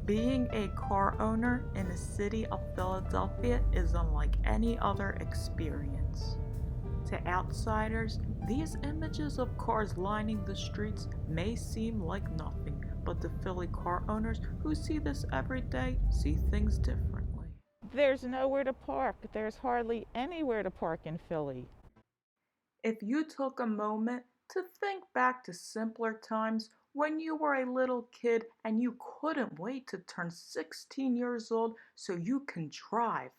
Being a car owner in the city of Philadelphia is unlike any other experience. To outsiders, these images of cars lining the streets may seem like nothing, but the Philly car owners who see this every day see things differently. There's nowhere to park. There's hardly anywhere to park in Philly. If you took a moment to think back to simpler times when you were a little kid and you couldn't wait to turn 16 years old so you can drive.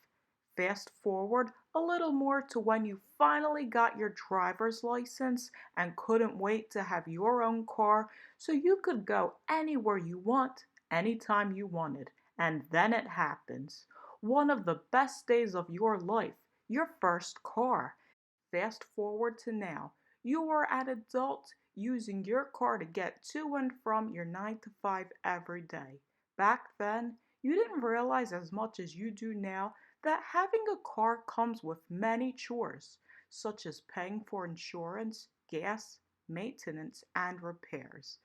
Fast forward a little more to when you finally got your driver's license and couldn't wait to have your own car so you could go anywhere you want, anytime you wanted. And then it happens. One of the best days of your life, your first car. Fast forward to now. You are an adult using your car to get to and from your 9 to 5 every day. Back then, you didn't realize as much as you do now that having a car comes with many chores, such as paying for insurance, gas, maintenance, and repairs.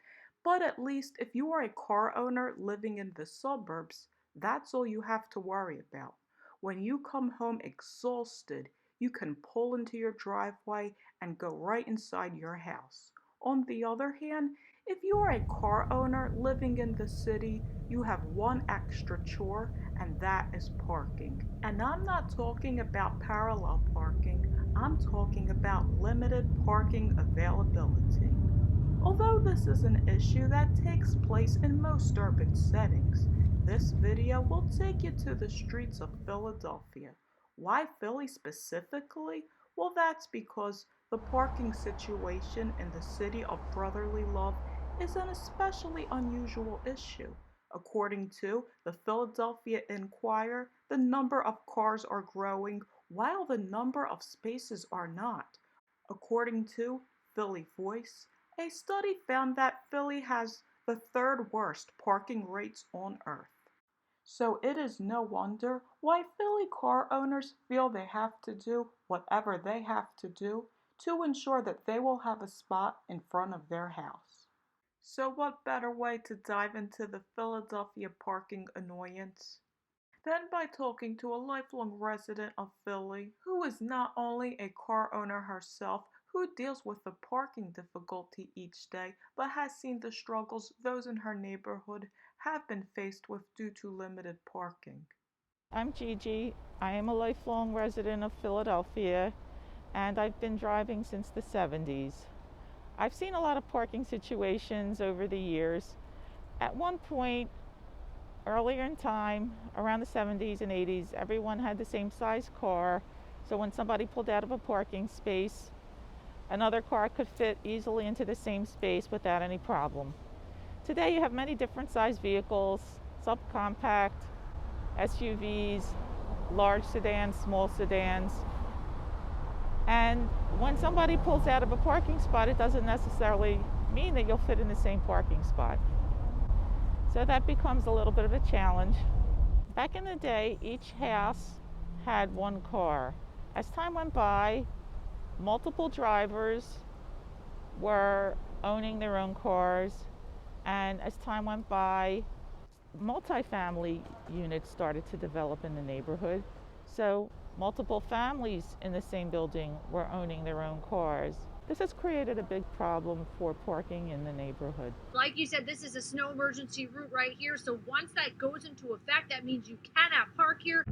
But at least if you are a car owner living in the suburbs, that's all you have to worry about. When you come home exhausted, you can pull into your driveway and go right inside your house. On the other hand, if you are a car owner living in the city, you have one extra chore, and that is parking. And I'm not talking about parallel parking, I'm talking about limited parking availability. Although this is an issue that takes place in most urban settings, this video will take you to the streets of Philadelphia. Why Philly specifically? Well, that's because the parking situation in the city of brotherly love is an especially unusual issue. According to the Philadelphia Inquirer, the number of cars are growing while the number of spaces are not. According to Philly Voice, a study found that Philly has the third worst parking rates on earth. So it is no wonder why Philly car owners feel they have to do whatever they have to do to ensure that they will have a spot in front of their house. So what better way to dive into the Philadelphia parking annoyance than by talking to a lifelong resident of Philly who is not only a car owner herself who deals with the parking difficulty each day, but has seen the struggles those in her neighborhood have been faced with due to limited parking. I'm Gigi. I am a lifelong resident of Philadelphia, and I've been driving since the 70s. I've seen a lot of parking situations over the years. At one point, earlier in time, around the 70s and 80s, everyone had the same size car, so when somebody pulled out of a parking space, another car could fit easily into the same space without any problem. Today you have many different size vehicles, subcompact, SUVs, large sedans, small sedans. And when somebody pulls out of a parking spot, it doesn't necessarily mean that you'll fit in the same parking spot. So that becomes a little bit of a challenge. Back in the day, each house had one car. As time went by, multiple drivers were owning their own cars, and as time went by, multifamily units started to develop in the neighborhood. So multiple families in the same building were owning their own cars. This has created a big problem for parking in the neighborhood. Like you said, this is a snow emergency route right here. So once that goes into effect, that means you cannot park here.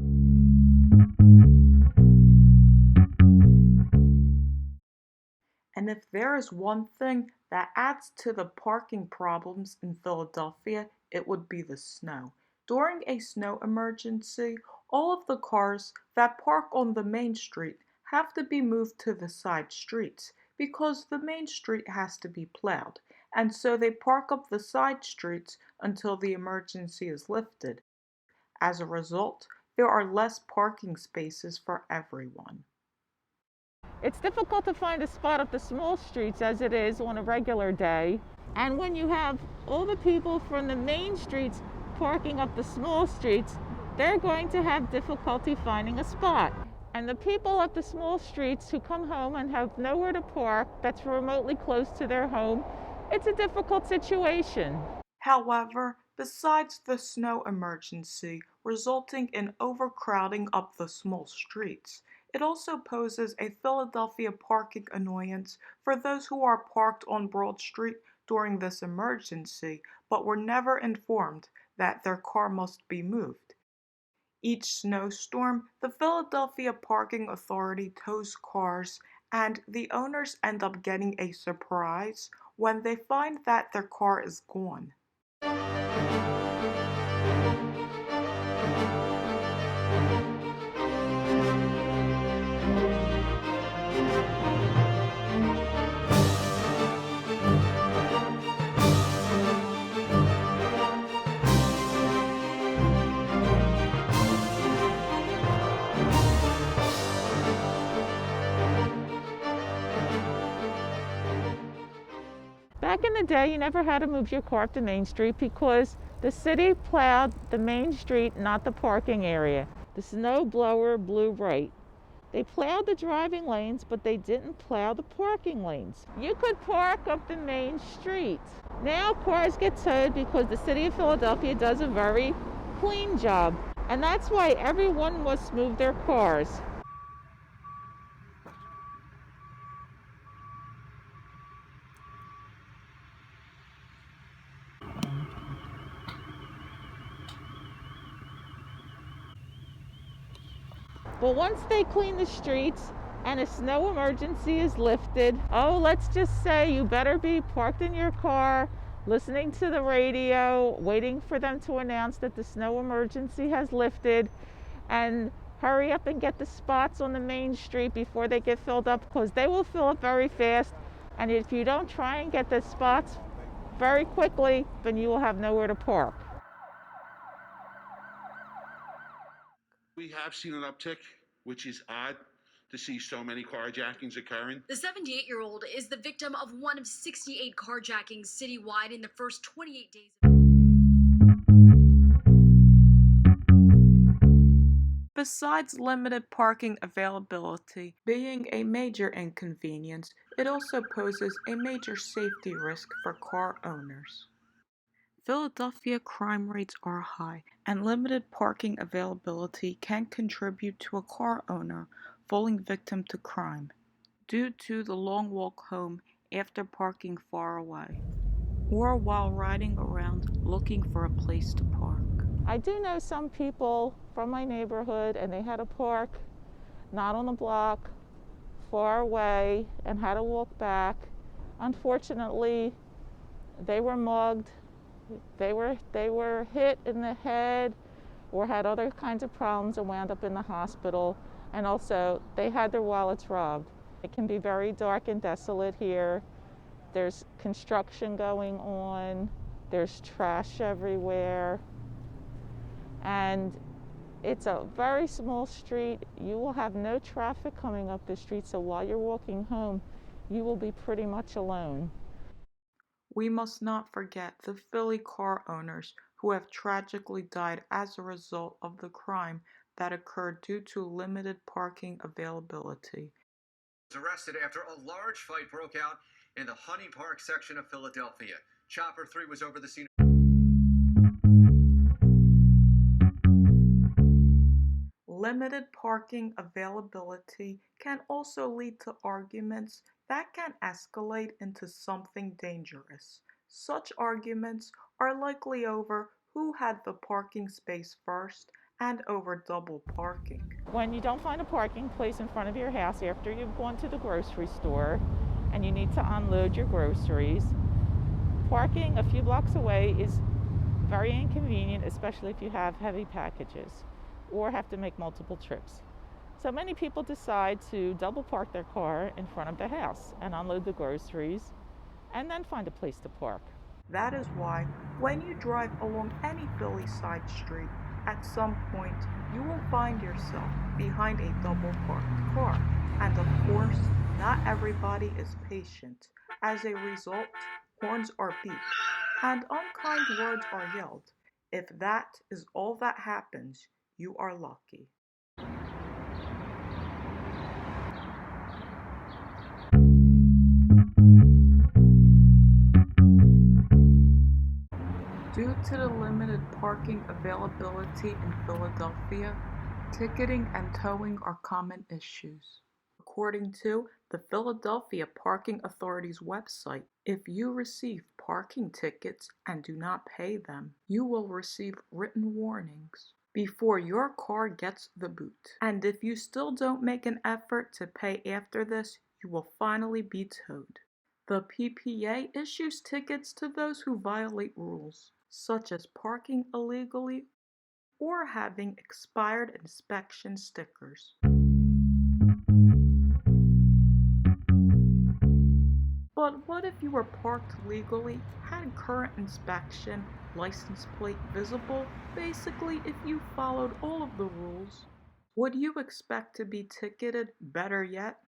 And if there is one thing that adds to the parking problems in Philadelphia, it would be the snow. During a snow emergency, all of the cars that park on the main street have to be moved to the side streets because the main street has to be plowed, and so they park up the side streets until the emergency is lifted. As a result, there are less parking spaces for everyone. It's difficult to find a spot up the small streets as it is on a regular day. And when you have all the people from the main streets parking up the small streets, they're going to have difficulty finding a spot. And the people up the small streets who come home and have nowhere to park that's remotely close to their home, it's a difficult situation. However, Besides the snow emergency resulting in overcrowding up the small streets, it also poses a Philadelphia parking annoyance for those who are parked on Broad Street during this emergency but were never informed that their car must be moved. Each snowstorm, the Philadelphia Parking Authority tows cars, and the owners end up getting a surprise when they find that their car is gone. Back in the day, you never had to move your car up to Main Street because the city plowed the main street, not the parking area. The snow blower blew right. They plowed the driving lanes, but they didn't plow the parking lanes. You could park up the main street. Now cars get towed because the city of Philadelphia does a very clean job. And that's why everyone must move their cars. But once they clean the streets and a snow emergency is lifted, oh, let's just say you better be parked in your car, listening to the radio, waiting for them to announce that the snow emergency has lifted, and hurry up and get the spots on the main street before they get filled up, because they will fill up very fast. And if you don't try and get the spots very quickly, then you will have nowhere to park. We have seen an uptick, which is odd to see so many carjackings occurring. The 78-year-old is the victim of one of 68 carjackings citywide in the first 28 days. Besides limited parking availability being a major inconvenience, it also poses a major safety risk for car owners. Philadelphia crime rates are high, and limited parking availability can contribute to a car owner falling victim to crime due to the long walk home after parking far away, or while riding around looking for a place to park. I do know some people from my neighborhood, and they had to park not on the block, far away, and had to walk back. Unfortunately, they were mugged. They were hit in the head or had other kinds of problems and wound up in the hospital. And also, they had their wallets robbed. It can be very dark and desolate here. There's construction going on. There's trash everywhere. And it's a very small street. You will have no traffic coming up the street, so while you're walking home, you will be pretty much alone. We must not forget the Philly car owners who have tragically died as a result of the crime that occurred due to limited parking availability. Was arrested after a large fight broke out in the Honey Park section of Philadelphia. Chopper 3 was over the scene. Limited parking availability can also lead to arguments that can escalate into something dangerous. Such arguments are likely over who had the parking space first and over double parking. When you don't find a parking place in front of your house after you've gone to the grocery store and you need to unload your groceries, parking a few blocks away is very inconvenient, especially if you have heavy packages or have to make multiple trips. So many people decide to double park their car in front of the house and unload the groceries and then find a place to park. That is why, when you drive along any Philly side street, at some point you will find yourself behind a double parked car. And of course, not everybody is patient. As a result, horns are beeped and unkind words are yelled. If that is all that happens, you are lucky. Due to the parking availability in Philadelphia, ticketing and towing are common issues. According to the Philadelphia Parking Authority's website, if you receive parking tickets and do not pay them, you will receive written warnings before your car gets the boot. And if you still don't make an effort to pay after this, you will finally be towed. The PPA issues tickets to those who violate rules, such as parking illegally or having expired inspection stickers. But what if you were parked legally, had current inspection, license plate visible, basically if you followed all of the rules? Would you expect to be ticketed? Better yet,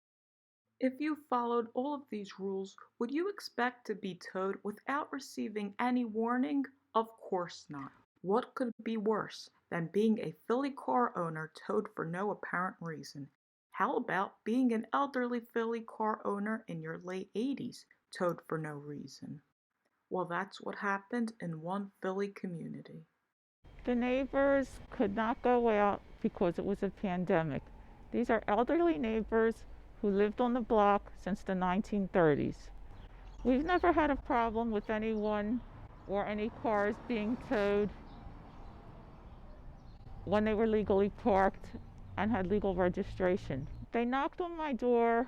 if you followed all of these rules, would you expect to be towed without receiving any warning? Of course not. What could be worse than being a Philly car owner towed for no apparent reason? How about being an elderly Philly car owner in your late 80s towed for no reason? Well, that's what happened in one Philly community. The neighbors could not go out because it was a pandemic. These are elderly neighbors who lived on the block since the 1930s. We've never had a problem with anyone or any cars being towed when they were legally parked and had legal registration. They knocked on my door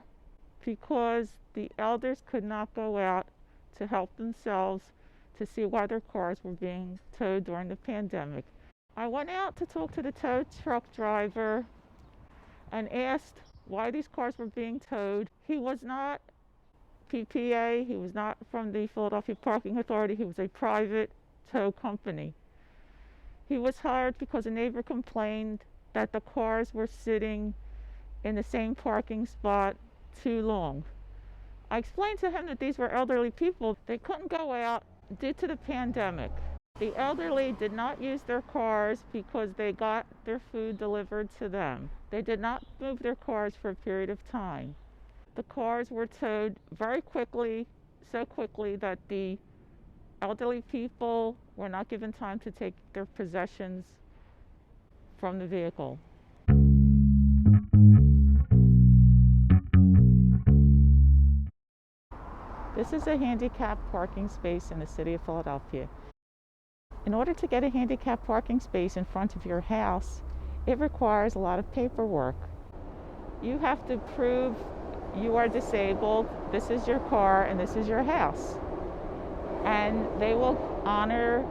because the elders could not go out to help themselves to see why their cars were being towed during the pandemic. I went out to talk to the tow truck driver and asked why these cars were being towed. He was not PPA, he was not from the Philadelphia Parking Authority, he was a private tow company. He was hired because a neighbor complained that the cars were sitting in the same parking spot too long. I explained to him that these were elderly people. They couldn't go out due to the pandemic. The elderly did not use their cars because they got their food delivered to them. They did not move their cars for a period of time. The cars were towed very quickly, so quickly that the elderly people were not given time to take their possessions from the vehicle. This is a handicap parking space in the city of Philadelphia. In order to get a handicap parking space in front of your house, it requires a lot of paperwork. You have to prove you are disabled, this is your car, and this is your house. And they will honor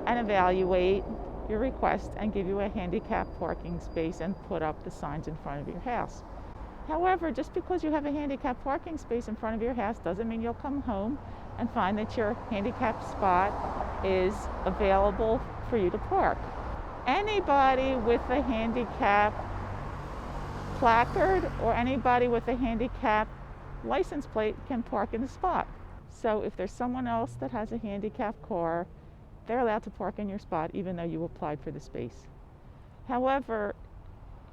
and evaluate your request and give you a handicap parking space and put up the signs in front of your house. However, just because you have a handicap parking space in front of your house doesn't mean you'll come home and find that your handicap spot is available for you to park. Anybody with a handicap placard or anybody with a handicap license plate can park in the spot. So if there's someone else that has a handicap car, they're allowed to park in your spot even though you applied for the space. However,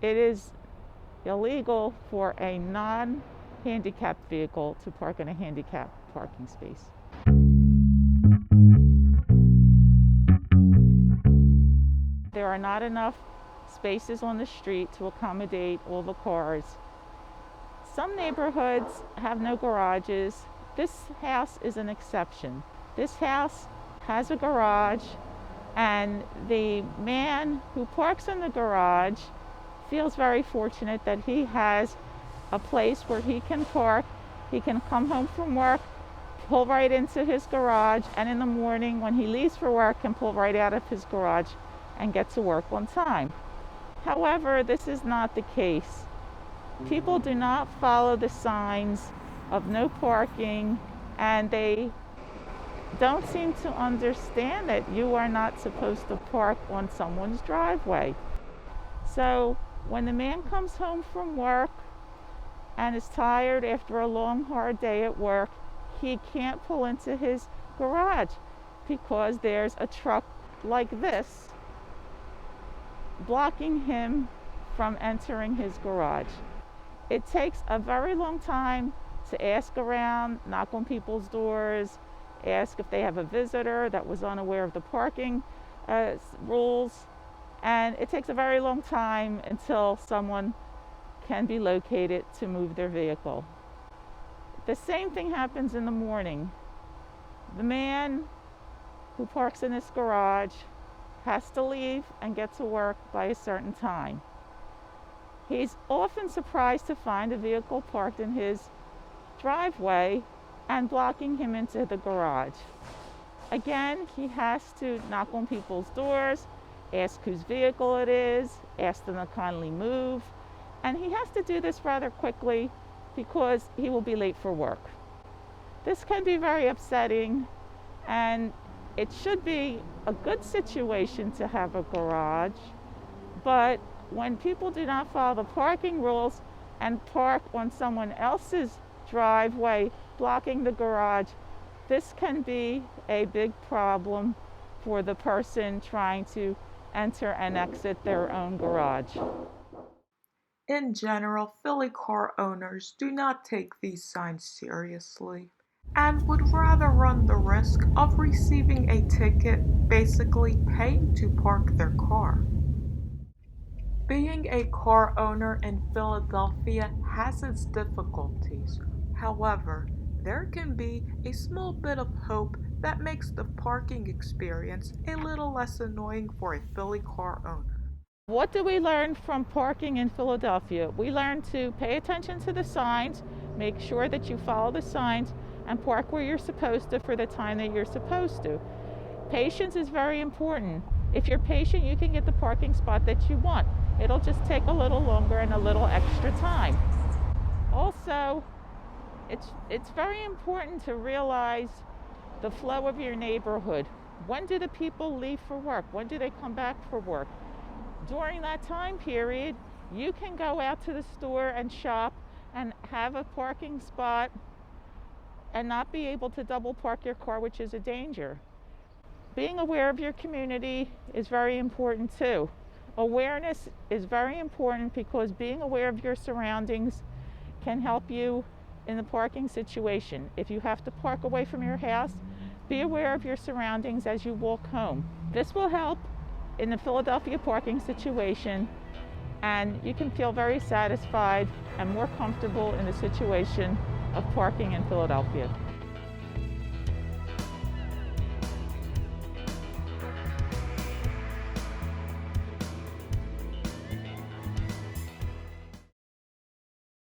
it is illegal for a non-handicapped vehicle to park in a handicapped parking space. There are not enough spaces on the street to accommodate all the cars. Some neighborhoods have no garages. This house is an exception. This house has a garage, and the man who parks in the garage feels very fortunate that he has a place where he can park. He can come home from work, pull right into his garage, and in the morning when he leaves for work can pull right out of his garage and get to work on time. However, this is not the case. People do not follow the signs of no parking, and they don't seem to understand that you are not supposed to park on someone's driveway. So when the man comes home from work and is tired after a long, hard day at work, he can't pull into his garage because there's a truck like this blocking him from entering his garage. It takes a very long time to ask around, knock on people's doors, ask if they have a visitor that was unaware of the parking rules, and it takes a very long time until someone can be located to move their vehicle. The same thing happens in the morning. The man who parks in this garage has to leave and get to work by a certain time. He's often surprised to find a vehicle parked in his driveway and blocking him into the garage. Again, he has to knock on people's doors, ask whose vehicle it is, ask them to kindly move, and he has to do this rather quickly because he will be late for work. This can be very upsetting, and it should be a good situation to have a garage, but when people do not follow the parking rules and park on someone else's driveway blocking the garage, this can be a big problem for the person trying to enter and exit their own garage. In general, Philly car owners do not take these signs seriously and would rather run the risk of receiving a ticket, basically paying to park their car. Being a car owner in Philadelphia has its difficulties. However, there can be a small bit of hope that makes the parking experience a little less annoying for a Philly car owner. What do we learn from parking in Philadelphia? We learn to pay attention to the signs, make sure that you follow the signs, and park where you're supposed to for the time that you're supposed to. Patience is very important. If you're patient, you can get the parking spot that you want. It'll just take a little longer and a little extra time. Also, it's very important to realize the flow of your neighborhood. When do the people leave for work? When do they come back for work? During that time period, you can go out to the store and shop and have a parking spot and not be able to double park your car, which is a danger. Being aware of your community is very important too. Awareness is very important because being aware of your surroundings can help you in the parking situation. If you have to park away from your house, be aware of your surroundings as you walk home. This will help in the Philadelphia parking situation, and you can feel very satisfied and more comfortable in the situation of parking in Philadelphia.